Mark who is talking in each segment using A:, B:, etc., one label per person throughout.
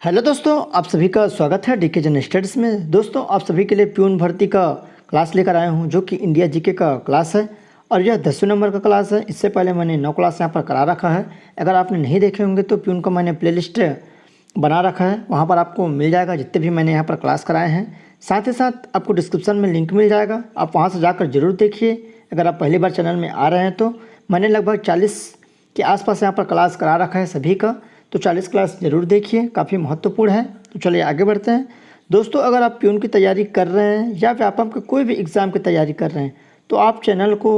A: Hello दोस्तों, आप सभी का स्वागत है डीके जन स्टडीज़ में। दोस्तों, आप सभी के लिए प्यून भर्ती का क्लास लेकर आया हूं, जो कि इंडिया जीके का क्लास है और यह 10वें नंबर का क्लास है। इससे पहले मैंने 9 क्लास यहां पर करा रखा है। अगर आपने नहीं देखे होंगे तो प्यून का मैंने प्लेलिस्ट बना रखा है, वहां पर आपको मिल जाएगा जितने भी मैंने यहाँ पर क्लास कराए हैं। साथ ही साथ आपको डिस्क्रिप्शन में लिंक मिल जाएगा, आप वहाँ से जाकर जरूर देखिए। अगर आप पहली बार चैनल में आ रहे हैं तो मैंने लगभग 40 के आसपास यहाँ पर क्लास करा रखा है सभी का, तो 40 क्लास ज़रूर देखिए, काफ़ी महत्वपूर्ण है। तो चलिए आगे बढ़ते हैं। दोस्तों, अगर आप प्यून की तैयारी कर रहे हैं या व्यापम के कोई भी एग्ज़ाम की तैयारी कर रहे हैं तो आप चैनल को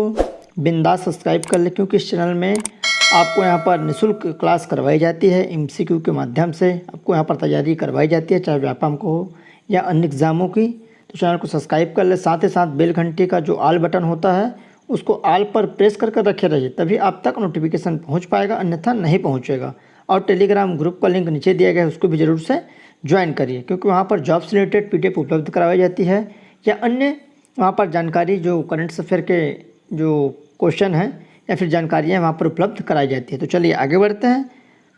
A: बिंदास सब्सक्राइब कर लें, क्योंकि इस चैनल में आपको यहाँ पर निःशुल्क क्लास करवाई जाती है। एमसीक्यू के माध्यम से आपको यहाँ पर तैयारी करवाई जाती है, चाहे व्यापम को हो या अन्य एग्ज़ामों की। तो चैनल को सब्सक्राइब कर ले। साथ ही साथ बेल घंटी का जो ऑल बटन होता है उसको ऑल पर प्रेस कर रखे रहिए, तभी आप तक नोटिफिकेशन पहुँच पाएगा, अन्यथा नहीं पहुँचेगा। और टेलीग्राम ग्रुप का लिंक नीचे दिया गया है, उसको भी ज़रूर से ज्वाइन करिए, क्योंकि वहाँ पर जॉब से रिलेटेड पीडीएफ उपलब्ध करवाई जाती है या अन्य वहाँ पर जानकारी जो करंट अफेयर के जो क्वेश्चन हैं या फिर जानकारियाँ वहाँ पर उपलब्ध कराई जाती है। तो चलिए आगे बढ़ते हैं।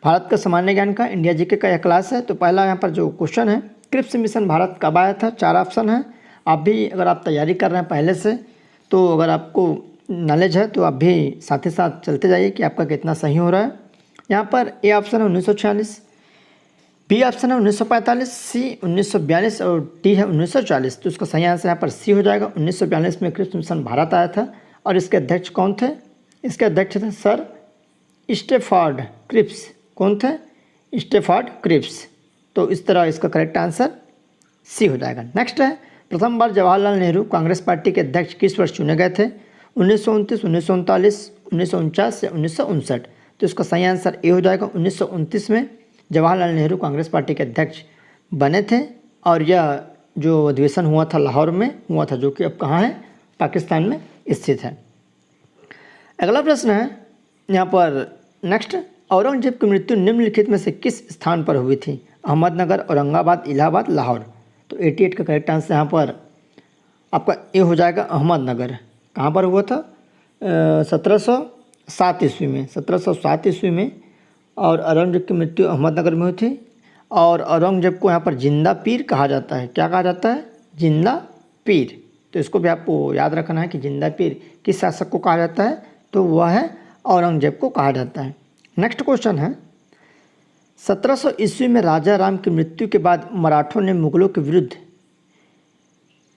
A: भारत का सामान्य ज्ञान का इंडिया जीके का यह क्लास है। तो पहला यहाँ पर जो क्वेश्चन है, क्रिप्स मिशन भारत कब आया था? 4 ऑप्शन है। आप भी अगर आप तैयारी कर रहे हैं पहले से, तो अगर आपको नॉलेज है तो आप भी साथ ही साथ चलते जाइए कि आपका कितना सही हो रहा है। यहाँ पर ए ऑप्शन है 1946, बी ऑप्शन है 1945, सी 1942 और डी है 1940। तो इसका सही आंसर यहाँ पर सी हो जाएगा। 1942 में क्रिप्स मिशन भारत आया था और इसके अध्यक्ष कौन थे? इसके अध्यक्ष थे सर स्टेफर्ड क्रिप्स। कौन थे? Stafford Cripps. तो इस तरह इसका करेक्ट आंसर सी हो जाएगा। नेक्स्ट है, प्रथम बार जवाहरलाल नेहरू कांग्रेस पार्टी के अध्यक्ष किस वर्ष चुने गए थे? 1929, 1939, 1949 या 1959। तो इसका सही आंसर ए हो जाएगा। 1929 में जवाहरलाल नेहरू कांग्रेस पार्टी के अध्यक्ष बने थे और यह जो अधिवेशन हुआ था लाहौर में हुआ था, जो कि अब कहाँ है? पाकिस्तान में स्थित है। अगला प्रश्न है यहाँ पर नेक्स्ट, औरंगजेब की मृत्यु निम्नलिखित में से किस स्थान पर हुई थी? अहमदनगर, औरंगाबाद, इलाहाबाद, लाहौर। तो 88 का करेक्ट आंसर यहाँ पर आपका ए हो जाएगा, अहमदनगर। कहाँ पर हुआ था? 1707 ईस्वी में, 1707 ईस्वी में। और औरंगजेब की मृत्यु अहमदनगर में हुई थी। और औरंगजेब को यहाँ पर जिंदा पीर कहा जाता है। क्या कहा जाता है? जिंदा पीर। तो इसको भी आपको याद रखना है कि जिंदा पीर किस शासक को कहा जाता है, तो वह है औरंगजेब को कहा जाता है। नेक्स्ट क्वेश्चन है, 1700 ईस्वी में राजा राम की मृत्यु के बाद मराठों ने मुगलों के विरुद्ध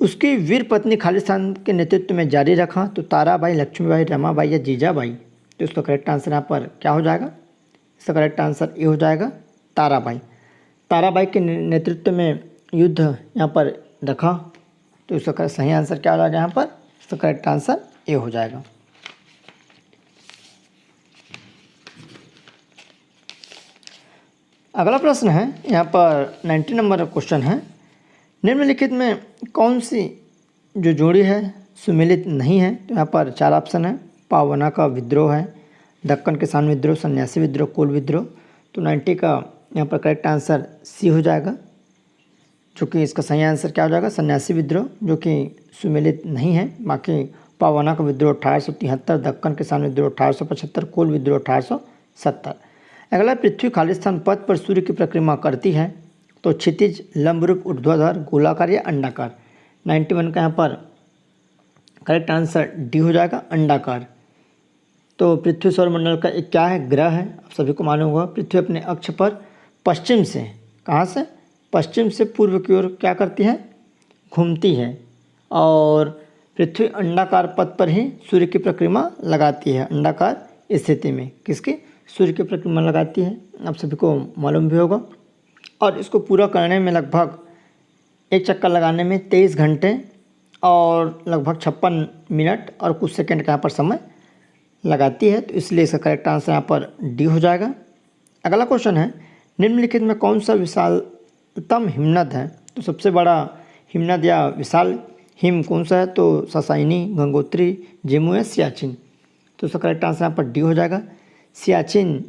A: उसकी वीर पत्नी खालिस्तान के नेतृत्व में जारी रखा। तो ताराबाई, लक्ष्मीबाई, रमाबाई या जीजाबाई। तो इसका करेक्ट आंसर यहाँ पर क्या हो जाएगा? इसका करेक्ट आंसर ये हो जाएगा, ताराबाई। ताराबाई के नेतृत्व में युद्ध यहाँ पर रखा। तो इसका सही आंसर क्या हो जाएगा? यहाँ पर इसका करेक्ट आंसर ये हो जाएगा। अगला प्रश्न है यहाँ पर 90 नंबर का क्वेश्चन है, निम्नलिखित में कौन सी जो जोड़ी है सुमेलित नहीं है? तो यहाँ पर 4 ऑप्शन है। पावना का विद्रोह है, दक्कन किसान विद्रोह, सन्यासी विद्रोह, कोल विद्रोह। तो 90 का यहाँ पर करेक्ट आंसर सी हो जाएगा, जो कि इसका सही आंसर क्या हो जाएगा? सन्यासी विद्रोह, जो कि सुमेलित नहीं है। बाकी पावना का विद्रोह 1873, दक्कन किसान विद्रोह 1875, कोल विद्रोह 1870। अगला, पृथ्वी खालिस्तान पथ पर सूर्य की परिक्रमा करती है। तो क्षितिज, लंबरूप, ऊर्ध्वाधर, गोलाकार या अंडाकार। 91 का यहाँ पर करेक्ट आंसर डी हो जाएगा, अंडाकार। तो पृथ्वी सौरमंडल का एक क्या है? ग्रह है। आप सभी को मालूम होगा, पृथ्वी अपने अक्ष पर पश्चिम से, कहाँ से? पश्चिम से पूर्व की ओर क्या करती है? घूमती है। और पृथ्वी अंडाकार पथ पर ही सूर्य की परिक्रमा लगाती है। अंडाकार स्थिति में किसकी? सूर्य की परिक्रमा लगाती है, आप सभी को मालूम भी होगा। और इसको पूरा करने में लगभग एक चक्कर लगाने में 23 घंटे और लगभग 56 मिनट और कुछ सेकंड का यहाँ पर समय लगाती है। तो इसलिए इसका करेक्ट आंसर यहाँ पर डी हो जाएगा। अगला क्वेश्चन है, निम्नलिखित में कौन सा विशालतम हिमनद है? तो सबसे बड़ा हिमनद या विशाल हिम कौन सा है? तो ससाइनी, गंगोत्री, जेमू या सियाचिन। तो इसका करेक्ट आंसर यहाँ पर डी हो जाएगा। सियाचिन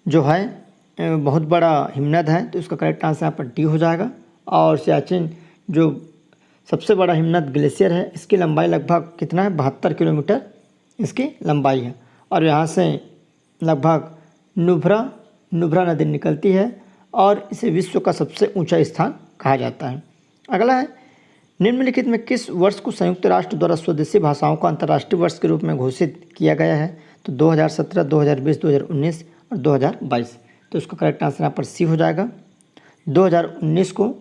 A: जो है बहुत बड़ा हिमनद है, तो इसका करेक्ट आंसर यहाँ पर डी हो जाएगा। और सियाचिन जो सबसे बड़ा हिमनद ग्लेशियर है, इसकी लंबाई लगभग कितना है? 72 किलोमीटर इसकी लंबाई है। और यहाँ से लगभग नुब्रा नदी निकलती है और इसे विश्व का सबसे ऊंचा स्थान कहा जाता है। अगला है, निम्नलिखित में किस वर्ष को संयुक्त राष्ट्र द्वारा स्वदेशी भाषाओं का अंतर्राष्ट्रीय वर्ष के रूप में घोषित किया गया है? तो 2017, 2020, 2019 और 2022। तो इसका करेक्ट आंसर यहाँ पर सी हो जाएगा। 2019 को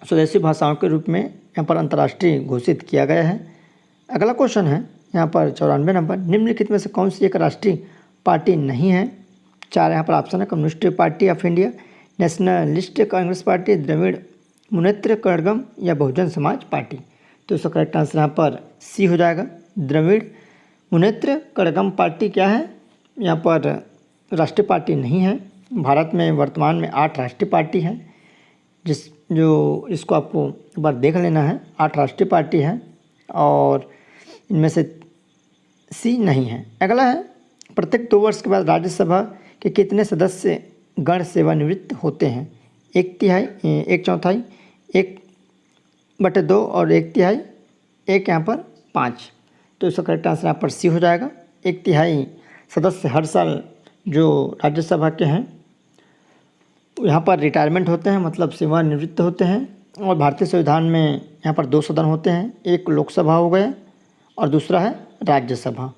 A: स्वदेशी भाषाओं के रूप में यहाँ पर अंतर्राष्ट्रीय घोषित किया गया है। अगला क्वेश्चन है यहाँ पर 94 नंबर, निम्नलिखित में से कौन सी एक राष्ट्रीय पार्टी नहीं है? 4 यहाँ पर ऑप्शन है, Communist Party of India, Nationalist Congress Party, Dravida Munnetra Kazhagam या बहुजन समाज पार्टी। तो इसका करेक्ट आंसर यहाँ पर सी हो जाएगा। द्रविड़ मुनेत्र कड़गम पार्टी क्या है? यहाँ पर राष्ट्रीय पार्टी नहीं है। भारत में वर्तमान में 8 राष्ट्रीय पार्टी है, इसको आपको एक बार देख लेना है। 8 राष्ट्रीय पार्टी है और इनमें से सी नहीं है। अगला है, प्रत्येक 2 वर्ष के बाद राज्यसभा के कितने सदस्य गण सेवानिवृत्त होते हैं? 1/3, 1/4, 1/2 और 1/3, एक यहाँ पर 5। तो इसका करेक्ट आंसर यहाँ पर सी हो जाएगा। 1/3 सदस्य हर साल जो राज्यसभा के हैं यहाँ पर रिटायरमेंट होते हैं, मतलब सेवानिवृत्त होते हैं। और भारतीय संविधान में यहाँ पर 2 सदन होते हैं, एक लोकसभा हो गया और दूसरा है राज्यसभा।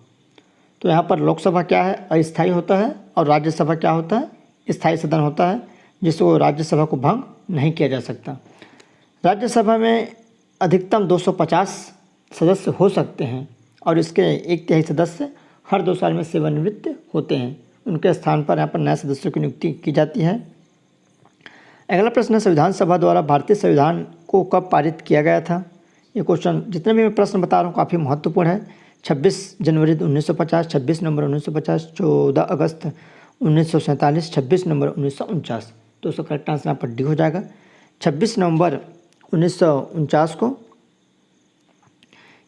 A: तो यहाँ पर लोकसभा क्या है? अस्थायी होता है और राज्यसभा क्या होता है? स्थायी सदन होता है, जिसको राज्यसभा को भंग नहीं किया जा सकता। राज्यसभा में अधिकतम 250 सदस्य हो सकते हैं और इसके 1/3 सदस्य हर 2 साल में सेवानिवृत्त होते हैं। उनके स्थान पर यहाँ पर नए सदस्यों की नियुक्ति की जाती है। अगला प्रश्न है, संविधान सभा द्वारा भारतीय संविधान को कब पारित किया गया था? ये क्वेश्चन, जितने भी मैं प्रश्न बता रहा हूँ, काफ़ी महत्वपूर्ण है। 26 जनवरी 1950, 26 नवंबर 1950, 14 अगस्त 1947, 26 नवंबर 1949। तो उसका करेक्ट आंसर यहाँ पर डी हो जाएगा। 26 नवंबर 1949 को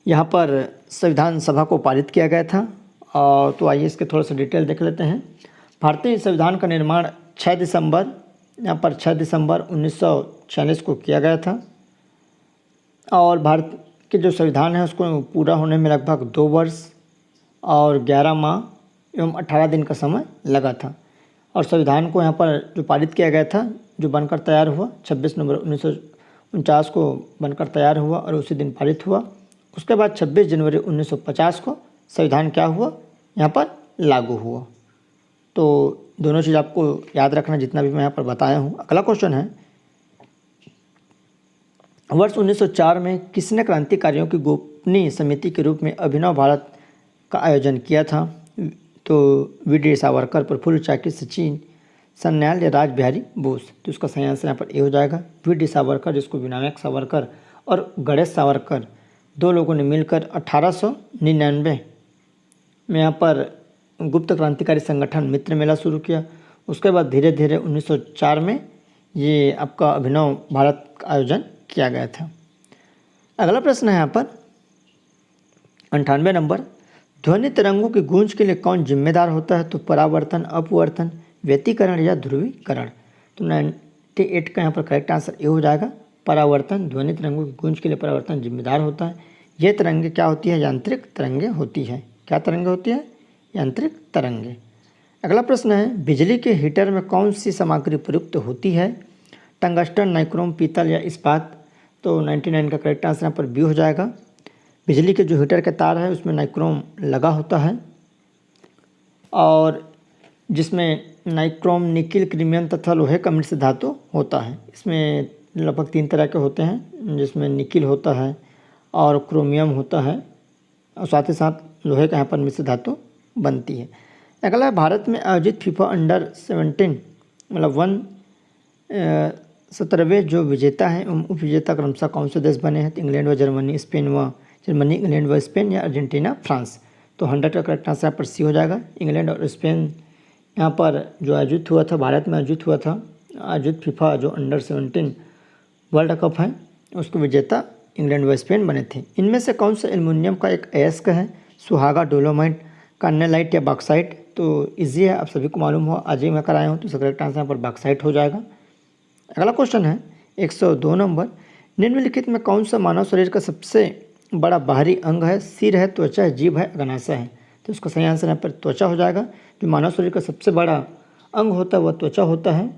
A: यहाँ पर संविधान सभा को पारित किया गया था। और तो आइए इसके थोड़ा सा डिटेल देख लेते हैं। भारतीय संविधान का निर्माण 6 दिसंबर 1946 को किया गया था और भारत के जो संविधान है उसको पूरा होने में लगभग 2 वर्ष और 11 माह एवं 18 दिन का समय लगा था। और संविधान को यहाँ पर जो पारित किया गया था, जो बनकर तैयार हुआ 26 नवंबर 1949 को बनकर तैयार हुआ और उसी दिन पारित हुआ। उसके बाद 26 जनवरी 1950 को संविधान क्या हुआ? यहाँ पर लागू हुआ। तो दोनों चीज़ आपको याद रखना, जितना भी मैं यहाँ पर बताया हूँ। अगला क्वेश्चन है, वर्ष 1904 में किसने क्रांतिकारियों की गोपनीय समिति के रूप में अभिनव भारत का आयोजन किया था? तो वी.डी. सावरकर, प्रफुल्ल चाकी, सचिन सन्याल या राज बिहारी बोस। तो उसका सही आंसर यहाँ पर ए हो जाएगा। वी.डी. सावरकर, जिसको विनायक सावरकर और गणेश सावरकर 2 लोगों ने मिलकर 1899 में यहाँ पर गुप्त क्रांतिकारी संगठन मित्र मेला शुरू किया। उसके बाद धीरे धीरे 1904 में ये आपका अभिनव भारत का आयोजन किया गया था। अगला प्रश्न है यहाँ पर 98 नंबर, ध्वनि तरंगों की गूंज के लिए कौन जिम्मेदार होता है? तो परावर्तन, अपवर्तन, व्यतिकरण या ध्रुवीकरण। तो 98 का यहाँ पर करेक्ट आंसर ए हो जाएगा। परावर्तन, ध्वनि तरंगों की गूंज के लिए परावर्तन जिम्मेदार होता है। ये तरंगे क्या होती है? यांत्रिक तरंगे होती है। क्या तरंगे होती है? यांत्रिक तरंगे। अगला प्रश्न है, बिजली के हीटर में कौन सी सामग्री प्रयुक्त होती है? टंगस्टन, नाइक्रोम, पीतल या इस्पात। तो 99 का करेक्ट आंसर यहाँ पर बी हो जाएगा। बिजली के जो हीटर के तार है उसमें नाइक्रोम लगा होता है और जिसमें नाइक्रोम निकिल, क्रीमियम तथा लोहे का मिश्र धातु होता है। इसमें लगभग 3 तरह के होते हैं, जिसमें निकिल होता है और क्रोमियम होता है और साथ ही साथ लोहे का यहाँ पर मिश्र धातु बनती है। अगला है, भारत में आयोजित फीफा अंडर 17 मतलब 17वें जो विजेता हैं उप विजेता क्रमशः कौन से देश बने हैं? तो इंग्लैंड व जर्मनी, स्पेन व जर्मनी, इंग्लैंड व स्पेन या अर्जेंटीना, फ्रांस। तो 100 का करेक्ट आंसर यहाँ पर सी हो जाएगा। इंग्लैंड और स्पेन यहाँ पर जो आयोजित हुआ था, भारत में आयोजित हुआ था, आयोजित फीफा जो अंडर 17 वर्ल्ड कप है उसके विजेता इंग्लैंड व स्पेन बने थे। इनमें से कौन सा एल्युमिनियम का एक अयस्क है? सुहागा, डोलोमाइट, कार्नेलाइट या बॉक्साइट। तो इजी है, आप सभी को मालूम हो, आज ही मैं कराया हूँ। तो इसका करेक्ट आंसर यहाँ पर बॉक्साइट हो जाएगा। अगला क्वेश्चन है 102 नंबर, निम्नलिखित में कौन सा मानव शरीर का सबसे बड़ा बाहरी अंग है? सिर है, त्वचा है, जीभ है, अग्नाशय है। तो इसका सही आंसर यहाँ पर त्वचा हो जाएगा। जो मानव शरीर का सबसे बड़ा अंग होता है वह त्वचा होता है।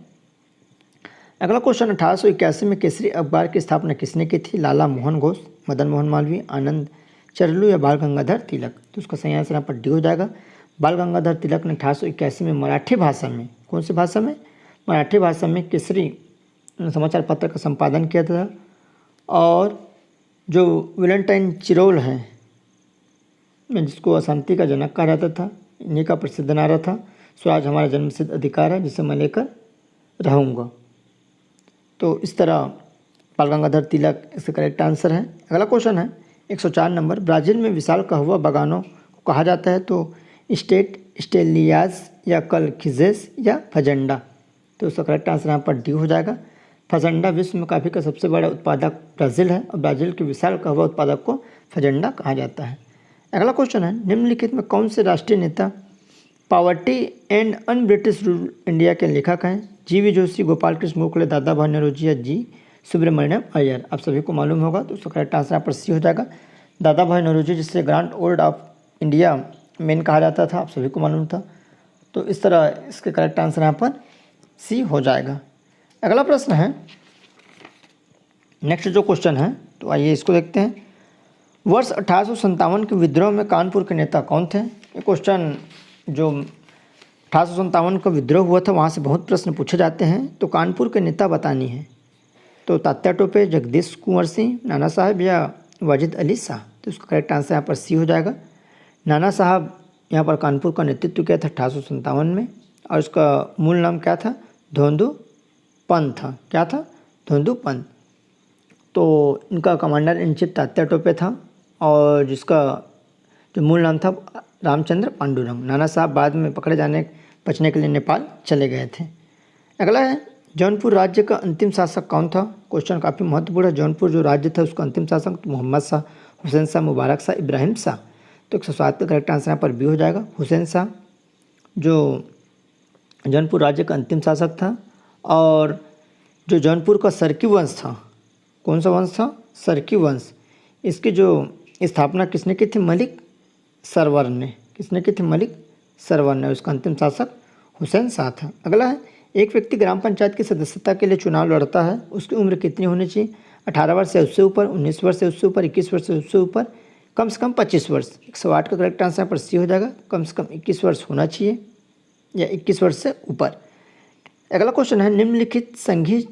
A: अगला क्वेश्चन 1881 में केसरी अखबार की स्थापना किसने की थी? लाला मोहन घोष, मदन मोहन मालवीय, आनंद चरलू या बाल गंगाधर तिलक? तो उसका सही आंसर यहाँ पर डी हो जाएगा। बाल गंगाधर तिलक ने 1881 में मराठी भाषा में, कौन सी भाषा में? मराठी भाषा में केसरी समाचार पत्र का संपादन किया था। और जो वैलेंटाइन चिरोल हैं, जिसको अशांति का जनक कहा जाता था, इन्हीं का प्रसिद्ध नारा था, स्वराज हमारा जन्मसिद्ध अधिकार है जिसे मैं लेकर रहूँगा। तो इस तरह बाल गंगाधर तिलक इसका करेक्ट आंसर है। अगला क्वेश्चन है 104 नंबर, ब्राज़ील में विशाल कहवा बागानों को कहा जाता है तो स्टेट, स्टेलियाज या कलखिजेस या फजेंडा? तो उसका करेक्ट आंसर यहाँ पर डी हो जाएगा। फजेंडा विश्व में कॉफ़ी का सबसे बड़ा उत्पादक ब्राज़ील है और ब्राज़ील के विशाल कहवा उत्पादक को फजेंडा कहा जाता है। अगला क्वेश्चन है, निम्नलिखित में कौन से राष्ट्रीय नेता poverty and un British rule India के लेखक हैं? जीवी जोशी, गोपाल कृष्ण गोखले, दादा भाई नौरोजी या जी सुब्रमण्यम अय्यर? आप सभी को मालूम होगा, तो उसका करेक्ट आंसर यहाँ पर सी हो जाएगा। दादा भाई नौरोजी, जिसे grand old of India man कहा जाता था, आप सभी को मालूम था। तो इस तरह इसके करेक्ट आंसर यहाँ पर सी हो जाएगा। अगला प्रश्न है, नेक्स्ट जो क्वेश्चन है, तो आइए इसको देखते हैं। वर्ष 1857 के विद्रोह में कानपुर के नेता कौन थे? ये क्वेश्चन जो 1857 का विद्रोह हुआ था वहाँ से बहुत प्रश्न पूछे जाते हैं, तो कानपुर के नेता बतानी है। तो तात्या टोपे, जगदीश कुंवर सिंह, नाना साहब या वाजिद अली शाह? तो उसका करेक्ट आंसर यहाँ पर सी हो जाएगा। नाना साहब यहाँ पर कानपुर का नेतृत्व किया था 1857 में, और इसका मूल नाम क्या था? धोंदू पंत था। क्या था? धोंदू पंत। तो इनका commander in chief Tatya Tope था, और जिसका जो मूल नाम था रामचंद्र पांडुरंग। नाना साहब बाद में पकड़े बचने के लिए नेपाल चले गए थे। अगला है, जौनपुर राज्य का अंतिम शासक कौन था? क्वेश्चन काफ़ी महत्वपूर्ण है। जौनपुर जो राज्य था उसका अंतिम शासक मोहम्मद शाह, हुसैन शाह, मुबारक शाह, इब्राहिम शाह? तो 107 का करेक्ट आंसर यहाँ पर बी हो जाएगा, हुसैन शाह, जो जौनपुर राज्य का अंतिम शासक था। और जो जौनपुर का सरकी वंश था, कौन सा वंश था? सरकी वंश। इसकी जो स्थापना किसने की थी? मलिक सरवर ने। किसने की थी? मलिक सरवर ने। उसका अंतिम शासक हुसैन शाह था। अगला है, एक व्यक्ति ग्राम पंचायत की सदस्यता के लिए चुनाव लड़ता है, उसकी उम्र कितनी होनी चाहिए? 18 वर्ष से उससे ऊपर, 19 वर्ष से उससे ऊपर, 21 वर्ष से उससे ऊपर, कम से कम 25 वर्ष? 108 का करेक्ट आंसर पर सी हो जाएगा। कम से कम 21 वर्ष होना चाहिए या 21 वर्ष से ऊपर। अगला क्वेश्चन है, निम्नलिखित संघीय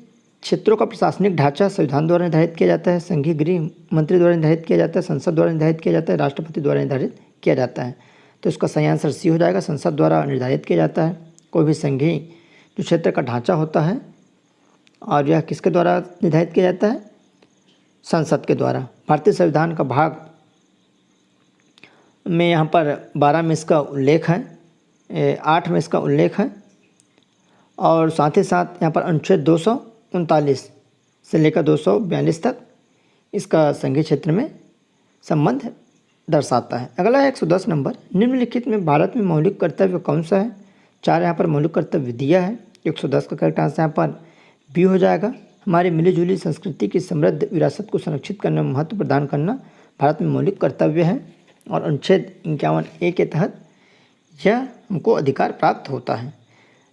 A: क्षेत्रों का प्रशासनिक ढांचा संविधान द्वारा निर्धारित किया जाता है? संघीय गृह मंत्री द्वारा निर्धारित किया जाता है, संसद द्वारा निर्धारित किया जाता है, राष्ट्रपति द्वारा निर्धारित किया जाता है? तो इसका सही आंसर सी हो जाएगा, संसद द्वारा निर्धारित किया जाता है। कोई भी संघीय जो क्षेत्र का ढांचा होता है, और यह किसके द्वारा निर्धारित किया जाता है? संसद के द्वारा। भारतीय संविधान का भाग में यहाँ पर 12 में इसका उल्लेख है, 8 में इसका उल्लेख है, और साथ ही साथ यहाँ पर अनुच्छेद 239 से लेकर 242 तक इसका संघीय क्षेत्र में संबंध दर्शाता है। अगला है 110 नंबर, निम्नलिखित में भारत में मौलिक कर्तव्य कौन सा है? 4 यहाँ पर मौलिक कर्तव्य दिया है। 110 का करेक्ट आंसर यहाँ पर बी हो जाएगा। हमारी मिलीजुली संस्कृति की समृद्ध विरासत को संरक्षित करने में महत्व प्रदान करना भारत में मौलिक कर्तव्य है, और अनुच्छेद 51A के तहत यह हमको अधिकार प्राप्त होता है।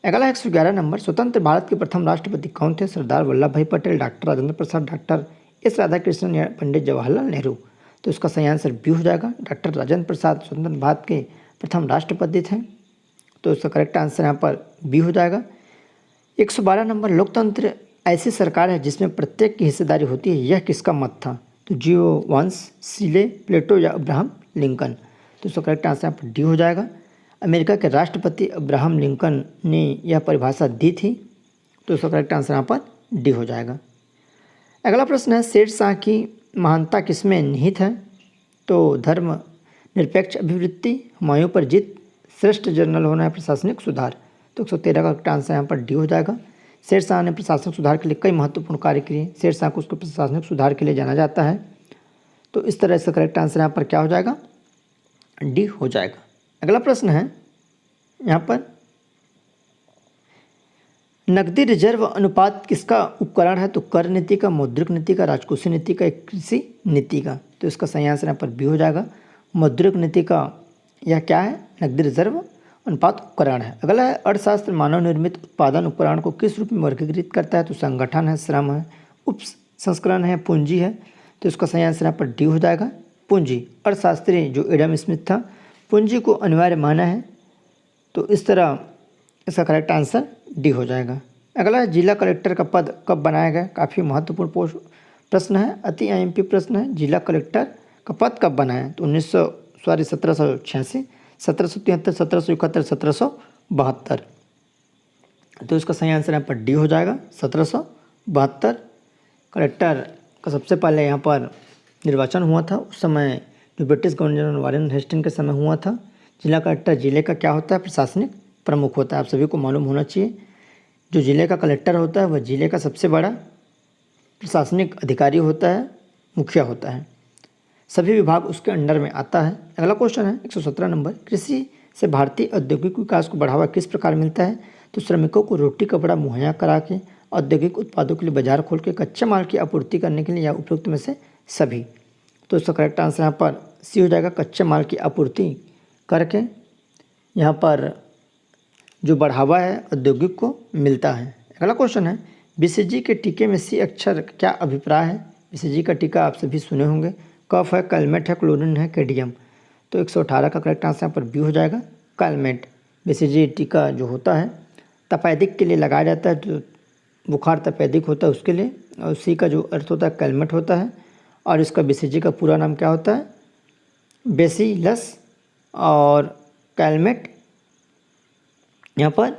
A: अगला 111 नंबर, स्वतंत्र भारत के प्रथम राष्ट्रपति कौन थे? सरदार वल्लभ भाई Patel, doctor Rajendra Prasad, doctor S Radhakrishnan या पंडित जवाहरलाल नेहरू? तो इसका सही आंसर बी हो जाएगा। डॉक्टर राजेंद्र प्रसाद स्वतंत्र भारत के प्रथम राष्ट्रपति थे, तो इसका करेक्ट आंसर यहाँ पर बी हो जाएगा। 112 नंबर, लोकतंत्र ऐसी सरकार है जिसमें प्रत्येक की हिस्सेदारी होती है, यह किसका मत था? तो जियो वांस, सीले, प्लेटो या अब्राहम लिंकन? तो इसका करेक्ट आंसर यहाँ पर डी हो जाएगा। अमेरिका के राष्ट्रपति अब्राहम लिंकन ने यह परिभाषा दी थी, तो इसका करेक्ट आंसर यहाँ पर डी हो जाएगा। अगला प्रश्न है, शेरशाह की महानता किसमें निहित है? तो धर्म निरपेक्ष अभिवृत्ति, हुमायूं पर जीत, श्रेष्ठ जनरल होना है, प्रशासनिक सुधार? तो 113 का करेक्ट आंसर यहाँ पर डी हो जाएगा। शेरशाह ने प्रशासनिक सुधार के लिए कई महत्वपूर्ण कार्य किए। शेरशाह को उसके प्रशासनिक सुधार के लिए जाना जाता है, तो इस तरह से करेक्ट आंसर यहाँ पर क्या हो जाएगा? डी हो जाएगा। अगला प्रश्न है यहाँ पर, नकदी रिजर्व अनुपात किसका उपकरण है? तो कर नीति का, मौद्रिक नीति का, राजकोषीय नीति का, कृषि नीति का? तो इसका सही आंसर यहाँ पर बी हो जाएगा। मौद्रिक नीति का यह क्या है? नकदी रिजर्व अनुपात उपकरण है। अगला है अर्थशास्त्र मानव निर्मित उत्पादन उपकरण को किस रूप में वर्गीकृत करता है, तो संगठन है, श्रम है, उप संस्करण है, पूंजी है। तो इसका सही आंसर यहाँ पर डी हो जाएगा, पूंजी। अर्थशास्त्री जो एडम स्मिथ था पूंजी को अनिवार्य माना है, तो इस तरह इसका करेक्ट आंसर डी हो जाएगा। अगला है जिला कलेक्टर का पद कब बनाया गया, काफ़ी महत्वपूर्ण प्रश्न है, अति आईएमपी प्रश्न है। जिला कलेक्टर का पद कब बनाया, तो 1786, 1773, 1771, 1772। तो इसका सही आंसर यहाँ पर डी हो जाएगा, 1772। कलेक्टर का सबसे पहले यहाँ पर निर्वाचन हुआ था, उस समय जो ब्रिटिश गवर्नर वारेन हेस्टिंग के समय हुआ था। जिला कलेक्टर जिले का क्या होता है, प्रशासनिक प्रमुख होता है, आप सभी को मालूम होना चाहिए। जो जिले का कलेक्टर होता है वह जिले का सबसे बड़ा प्रशासनिक अधिकारी होता है, मुखिया होता है, सभी विभाग उसके अंडर में आता है। अगला क्वेश्चन है 117 नंबर, कृषि से भारतीय औद्योगिक विकास को बढ़ावा किस प्रकार मिलता है, तो श्रमिकों को रोटी कपड़ा मुहैया करा के, औद्योगिक उत्पादों के लिए बाजार खोल के, कच्चे माल की आपूर्ति करने के लिए, या उपयुक्त में से सभी। तो इसका करेक्ट आंसर यहाँ पर सी हो जाएगा, कच्चे माल की आपूर्ति करके यहाँ पर जो बढ़ावा है औद्योगिक को मिलता है। अगला क्वेश्चन है बीसीजी के टीके में सी अक्षर क्या अभिप्राय है। बीसीजी का टीका आप सभी सुने होंगे, कफ है, कैलमेट है, क्लोरीन है, कैडियम। तो 118 का करेक्ट आंसर यहाँ पर बी हो जाएगा, कैलमेट। बीसीजी टीका जो होता है तपेदिक के लिए लगाया जाता है, जो बुखार तपेदिक होता है उसके लिए, और सी का जो अर्थ होता है कैलमेट होता है, और इसका बीसीजी का पूरा नाम क्या होता है, बेसिलस, और कैलमेट यहाँ पर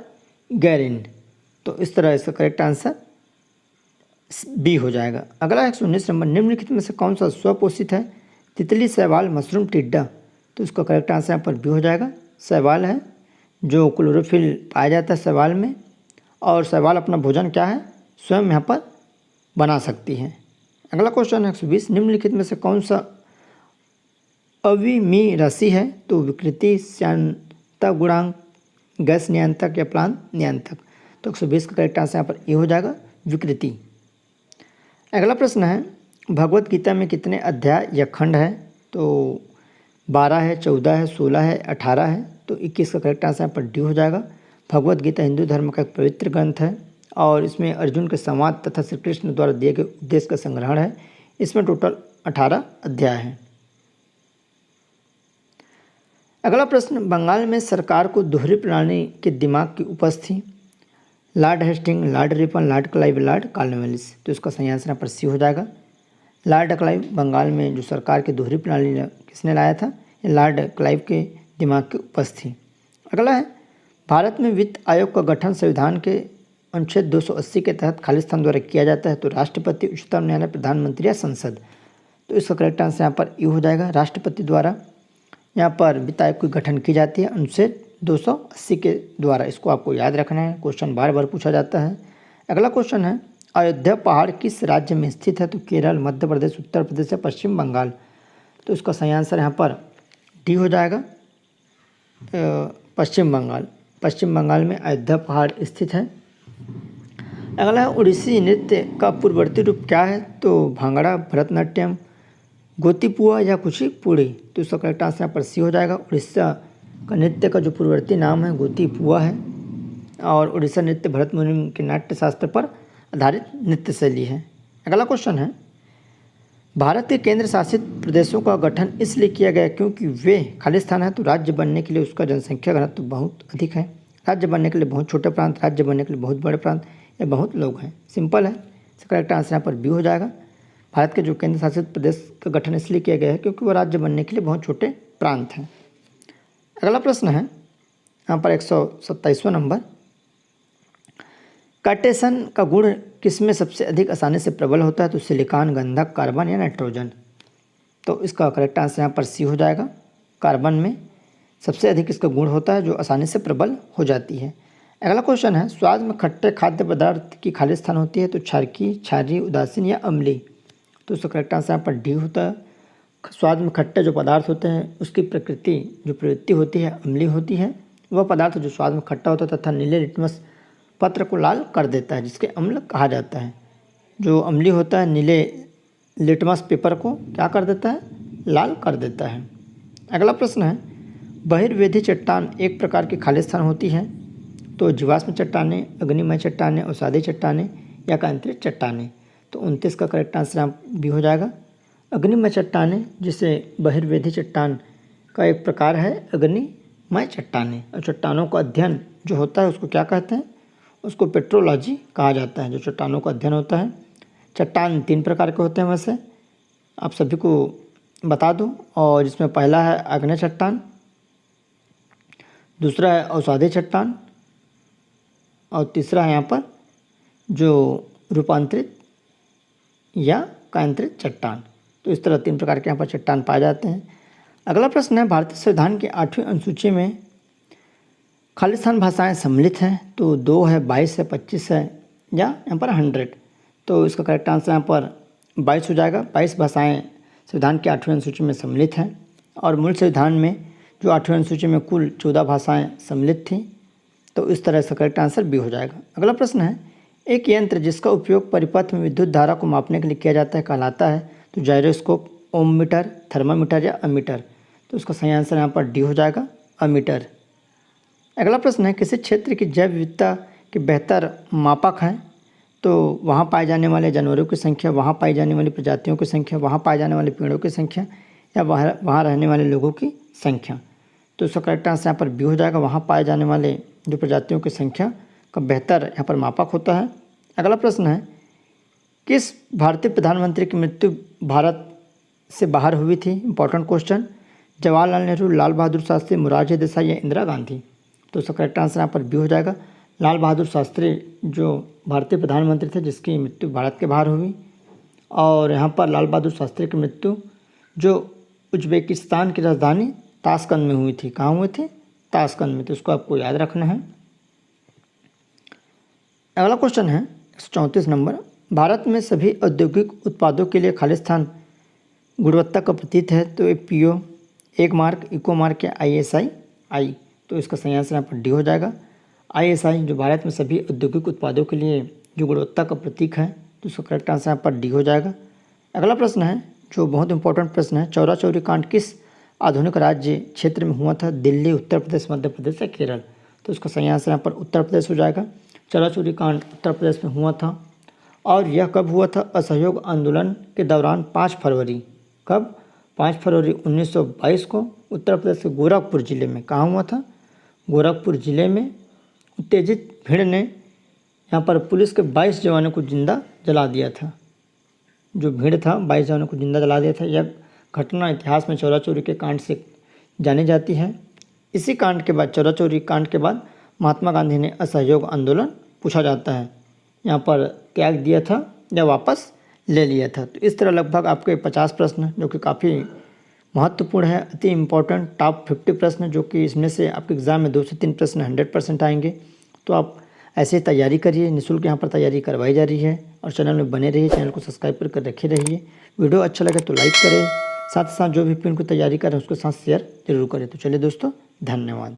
A: गैरिन। तो इस तरह इसका करेक्ट आंसर बी हो जाएगा। अगला 119 नंबर, निम्नलिखित में से कौन सा स्वपोषित है, तितली, शैवाल, मशरूम, टिड्डा। तो इसका करेक्ट आंसर यहाँ पर बी हो जाएगा, शैवाल है, जो क्लोरोफिल पाया जाता है शैवाल में, और शैवाल अपना भोजन क्या है, स्वयं यहाँ पर बना सकती है। अगला क्वेश्चन है 120, निम्नलिखित में से कौन सा अविमीय राशि है, तो विकृति, श्यानता गुणांक, गैस नियंत्रक या प्लांट नियंत्रक। तो 120 का करेक्ट आंसर यहाँ पर ए हो जाएगा, विकृति। अगला प्रश्न है भगवत गीता में कितने अध्याय या खंड है, तो 12 है, 14 है, 16 है, 18 है। तो 21 का करेक्ट आंसर यहाँ पर डी हो जाएगा। भगवत गीता हिंदू धर्म का एक पवित्र ग्रंथ है, और इसमें अर्जुन के संवाद तथा श्री कृष्ण द्वारा दिए गए उपदेश का संग्रहण है। इसमें टोटल 18 अध्याय हैं। अगला प्रश्न, बंगाल में सरकार को दोहरी प्रणाली के दिमाग की उपज थी, Lord Hasting, Lord Ripon, Lord Clive, Lord Cornwallis. तो इसका सही आंसर यहाँ पर सी हो जाएगा, लॉर्ड क्लाइव। बंगाल में जो सरकार की दोहरी प्रणाली किसने लाया था, ये लॉर्ड क्लाइव के दिमाग की उपज थी। अगला है भारत में वित्त आयोग का गठन संविधान के अनुच्छेद 280 के तहत खालिस्तान द्वारा किया जाता है, तो राष्ट्रपति, उच्चतम न्यायालय, प्रधानमंत्री या संसद। तो इसका करेक्ट आंसर यहाँ पर यू हो जाएगा, राष्ट्रपति द्वारा यहाँ पर वित्त आयोग की गठन की जाती है अनुच्छेद 280 के द्वारा। इसको आपको याद रखना है, क्वेश्चन बार बार पूछा जाता है। अगला क्वेश्चन है अयोध्या पहाड़ किस राज्य में स्थित है, तो केरल, मध्य प्रदेश, उत्तर प्रदेश या पश्चिम बंगाल। तो इसका सही आंसर यहाँ पर डी हो जाएगा, पश्चिम बंगाल। पश्चिम बंगाल में अयोध्या पहाड़ स्थित है। अगला है उड़ीसी नृत्य का पूर्ववर्ती रूप क्या है, तो भांगड़ा, भरतनाट्यम, गोतीपुआ या कुचिपुड़ी। तो इसका करेक्ट आंसर यहाँ पर सी हो जाएगा। उड़ीसा का नृत्य का जो पूर्ववर्ती नाम है गोतीपुआ है, और उड़ीसा नृत्य भरत मुनि के नाट्य शास्त्र पर आधारित नृत्य शैली है। अगला क्वेश्चन है भारत के केंद्र शासित प्रदेशों का गठन इसलिए किया गया क्योंकि वे खालिस्तान है, तो राज्य बनने के लिए उसका जनसंख्या घनत्व बहुत अधिक है, राज्य बनने के लिए बहुत छोटे प्रांत, राज्य बनने के लिए बहुत बड़े प्रांत, या बहुत लोग हैं। सिंपल है, इसका करेक्ट आंसर यहाँ पर बी हो जाएगा। भारत के जो केंद्र शासित प्रदेश का गठन इसलिए किया गया है क्योंकि वो राज्य बनने के लिए बहुत छोटे प्रांत हैं। अगला प्रश्न है यहाँ पर 127वां नंबर, कार्टेशन का गुण किसमें सबसे अधिक आसानी से प्रबल होता है, तो सिलिकॉन, गंधक, कार्बन या नाइट्रोजन। तो इसका करेक्ट आंसर यहाँ पर सी हो जाएगा, कार्बन में सबसे अधिक इसका गुण होता है जो आसानी से प्रबल हो जाती है। अगला क्वेश्चन है स्वाद में खट्टे खाद्य पदार्थ की खालिस्तान होती है, तो छारकी, छारी, उदासीन या अम्ली। तो इसका करेक्ट आंसर यहाँ पर डी होता है। स्वाद में खट्टे जो पदार्थ होते हैं उसकी प्रकृति जो प्रवृत्ति होती है अम्ली होती है। वह पदार्थ जो स्वाद में खट्टा होता है तथा नीले लिटमस पत्र को लाल कर देता है, जिसके अम्ल कहा जाता है। जो अम्ली होता है नीले लिटमस पेपर को क्या कर देता है, लाल कर देता है। अगला प्रश्न है बहिर्वेधी चट्टान एक प्रकार की खालिस्तान होती है। तो जीवाश्म चट्टानें, अग्निमय चट्टानें, अवसादी चट्टानें या कांतरित चट्टानें। तो 29 का करेक्ट आंसर यहाँ भी हो जाएगा। अग्निमय चट्टानें, जिसे बहिर्वेधी चट्टान का एक प्रकार है, अग्निमय चट्टानें। और चट्टानों का अध्ययन जो होता है उसको क्या कहते हैं? उसको पेट्रोलॉजी कहा जाता है, जो चट्टानों का अध्ययन होता है। चट्टान 3 प्रकार के होते हैं वैसे, आप सभी को बता दूं, और जिसमें पहला है आग्नेय चट्टान, दूसरा है अवसादी चट्टान, और तीसरा है यहाँ पर जो रूपांतरित या कायांतरित चट्टान। तो इस तरह 3 प्रकार के यहाँ पर चट्टान पाए जाते हैं। अगला प्रश्न है, भारतीय संविधान की 8वीं अनुसूची में खालिस्तान भाषाएं सम्मिलित हैं। तो 2 है, 22 है, 25 है या यहाँ पर 100। तो इसका करेक्ट आंसर यहाँ पर 22 हो जाएगा। 22 भाषाएं संविधान की 8वीं अनुसूची में सम्मिलित हैं। और मूल संविधान में जो 8वीं अनुसूची में कुल 14 भाषाएं सम्मिलित थीं। तो इस तरह इसका करेक्ट आंसर बी हो जाएगा। अगला प्रश्न है, एक यंत्र जिसका उपयोग परिपथ में विद्युत धारा को मापने के लिए किया जाता है कहलाता है। तो जायरोस्कोप, ओममीटर, थर्मामीटर या अमीटर। तो इसका सही आंसर यहाँ पर डी हो जाएगा, अमीटर। अगला प्रश्न है, किसी क्षेत्र की जैव विविधता के बेहतर मापक हैं। तो वहाँ पाए जाने वाले जानवरों की संख्या, वहाँ पाई जाने वाली प्रजातियों की संख्या, वहाँ पाए जाने वाले पेड़ों की संख्या या वहाँ रहने वाले लोगों की संख्या। तो इसका करेक्ट आंसर यहाँ पर बी हो जाएगा। वहाँ पाए जाने वाले जो प्रजातियों की संख्या का बेहतर यहाँ पर मापक होता है। अगला प्रश्न है, किस भारतीय प्रधानमंत्री की मृत्यु भारत से बाहर हुई थी? Important question. जवाहरलाल नेहरू, लाल बहादुर शास्त्री, मोरारजी देसाई या इंदिरा गांधी। तो इसका करेक्ट आंसर यहाँ पर बी हो जाएगा। लाल बहादुर शास्त्री जो भारतीय प्रधानमंत्री थे जिसकी मृत्यु भारत के बाहर हुई। और यहाँ पर लाल बहादुर शास्त्री की मृत्यु जो उज्बेकिस्तान की राजधानी ताशकंद में हुई थी। कहाँ हुई थी? ताशकंद में। तो इसको आपको याद रखना है। अगला क्वेश्चन है 134 नंबर, भारत में सभी औद्योगिक उत्पादों के लिए खालिस्तान गुणवत्ता का प्रतीक है। तो पीओ, एक मार्क, इको मार्क या ISI आई। तो इसका सही आंसर यहाँ पर डी हो जाएगा, ISI, जो भारत में सभी औद्योगिक उत्पादों के लिए जो गुणवत्ता का प्रतीक है। तो इसका करेक्ट आंसर यहाँ पर डी हो जाएगा। अगला प्रश्न है जो बहुत इंपॉर्टेंट प्रश्न है, चौरा चौरी कांड किस आधुनिक राज्य क्षेत्र में हुआ था? दिल्ली, उत्तर प्रदेश, मध्य प्रदेश या केरल। तो इसका सही आंसर यहाँ पर उत्तर प्रदेश हो जाएगा। चौरा चौरी कांड उत्तर प्रदेश में हुआ था। और यह कब हुआ था? असहयोग आंदोलन के दौरान 5 फरवरी। कब? 5 फरवरी 1922 को उत्तर प्रदेश के गोरखपुर जिले में। कहाँ हुआ था? गोरखपुर जिले में। उत्तेजित भीड़ ने यहाँ पर पुलिस के 22 जवानों को जिंदा जला दिया था। जो भीड़ था 22 जवानों को जिंदा जला दिया था। यह घटना इतिहास में चौरा चौरी के कांड से जानी जाती है। इसी कांड के बाद, चौरा चौरी कांड के बाद, महात्मा गांधी ने असहयोग आंदोलन, पूछा जाता है, यहाँ पर त्याग दिया था या वापस ले लिया था। तो इस तरह लगभग आपके 50 प्रश्न जो कि काफ़ी महत्वपूर्ण है, अति इम्पोर्टेंट टॉप 50 प्रश्न, जो कि इसमें से आपके एग्ज़ाम में 2 से 3 प्रश्न 100% आएंगे। तो आप ऐसे तैयारी करिए। निःशुल्क यहाँ पर तैयारी करवाई जा रही है। और चैनल में बने रहिए, चैनल को सब्सक्राइब कर रखे रहिए। वीडियो अच्छा लगे तो लाइक करें, साथ ही साथ जो भी पिन को तैयारी करें उसके साथ शेयर जरूर करें। तो चलिए दोस्तों, धन्यवाद।